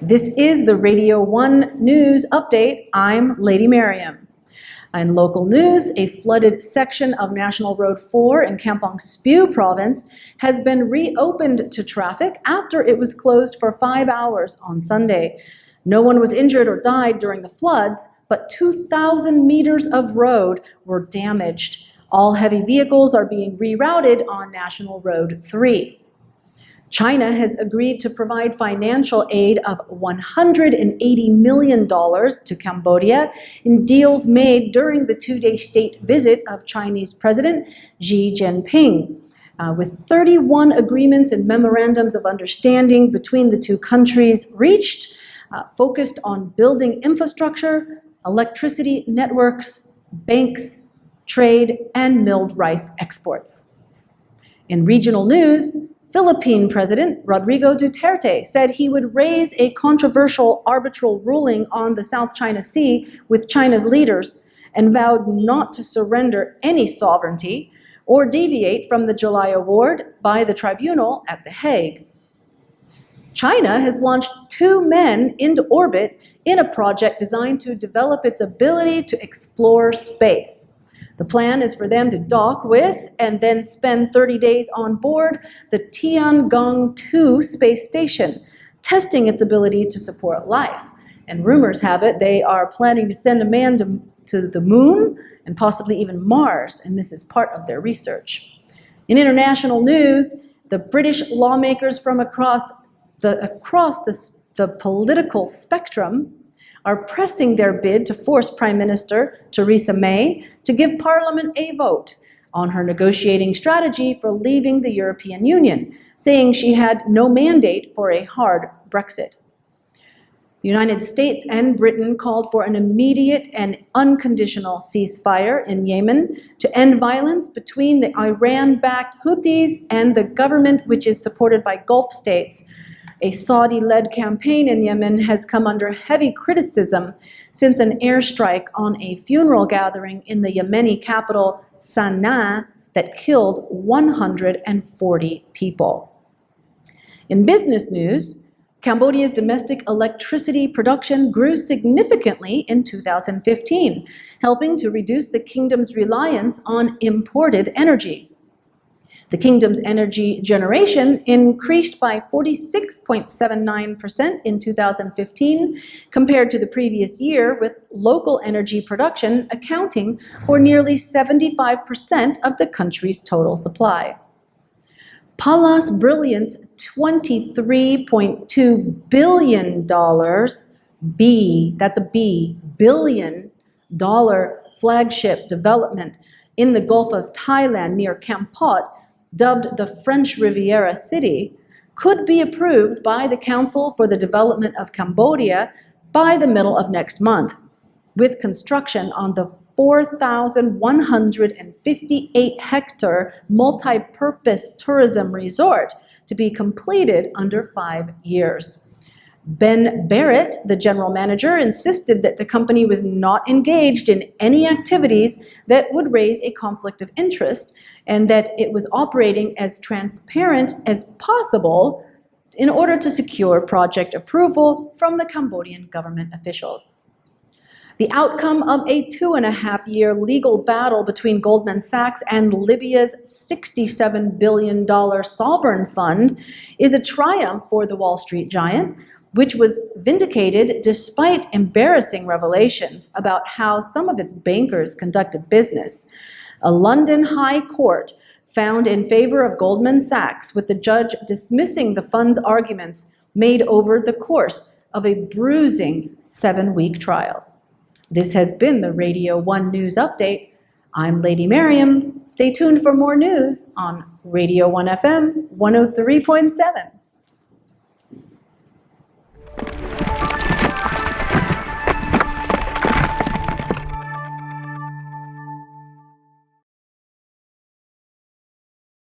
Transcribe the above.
This is the Radio 1 News Update. I'm Lady Miriam. In local news, a flooded section of National Road 4 in Kampong Speu province has been reopened to traffic after it was closed for 5 hours on Sunday. No one was injured or died during the floods, but 2,000 meters of road were damaged. All heavy vehicles are being rerouted on National Road 3. China has agreed to provide financial aid of $180 million to Cambodia in deals made during the two-day state visit of Chinese President Xi Jinping. With 31 agreements and memorandums of understanding between the two countries reached, focused on building infrastructure, electricity networks, banks, trade, and milled rice exports. In regional news, Philippine President Rodrigo Duterte said he would raise a controversial arbitral ruling on the South China Sea with China's leaders and vowed not to surrender any sovereignty or deviate from the July award by the tribunal at The Hague. China has launched 2 men into orbit in a project designed to develop its ability to explore space. The plan is for them to dock with and then spend 30 days on board the Tiangong-2 space station, testing its ability to support life. And rumors have it they are planning to send a man to the moon and possibly even Mars, and this is part of their research. In international news, the British lawmakers from across the political spectrum are pressing their bid to force Prime Minister Theresa May to give Parliament a vote on her negotiating strategy for leaving the European Union, saying she had no mandate for a hard Brexit. The United States and Britain called for an immediate and unconditional ceasefire in Yemen to end violence between the Iran-backed Houthis and the government, which is supported by Gulf states. A Saudi-led campaign in Yemen has come under heavy criticism since an airstrike on a funeral gathering in the Yemeni capital, Sana'a, that killed 140 people. In business news, Cambodia's domestic electricity production grew significantly in 2015, helping to reduce the kingdom's reliance on imported energy. The kingdom's energy generation increased by 46.79% in 2015 compared to the previous year, with local energy production accounting for nearly 75% of the country's total supply. Pallas Brilliant's $23.2 billion, billion-dollar flagship development in the Gulf of Thailand near Kampot, dubbed the French Riviera City, could be approved by the Council for the Development of Cambodia by the middle of next month, with construction on the 4,158-hectare multi-purpose tourism resort to be completed under 5 years. Ben Barrett, the general manager, insisted that the company was not engaged in any activities that would raise a conflict of interest and that it was operating as transparent as possible in order to secure project approval from the Cambodian government officials. The outcome of a 2.5-year legal battle between Goldman Sachs and Libya's $67 billion sovereign fund is a triumph for the Wall Street giant, which was vindicated despite embarrassing revelations about how some of its bankers conducted business. A London High Court found in favor of Goldman Sachs, with the judge dismissing the fund's arguments made over the course of a bruising 7-week trial. This has been the Radio 1 News Update. I'm Lady Miriam. Stay tuned for more news on Radio 1 FM 103.7.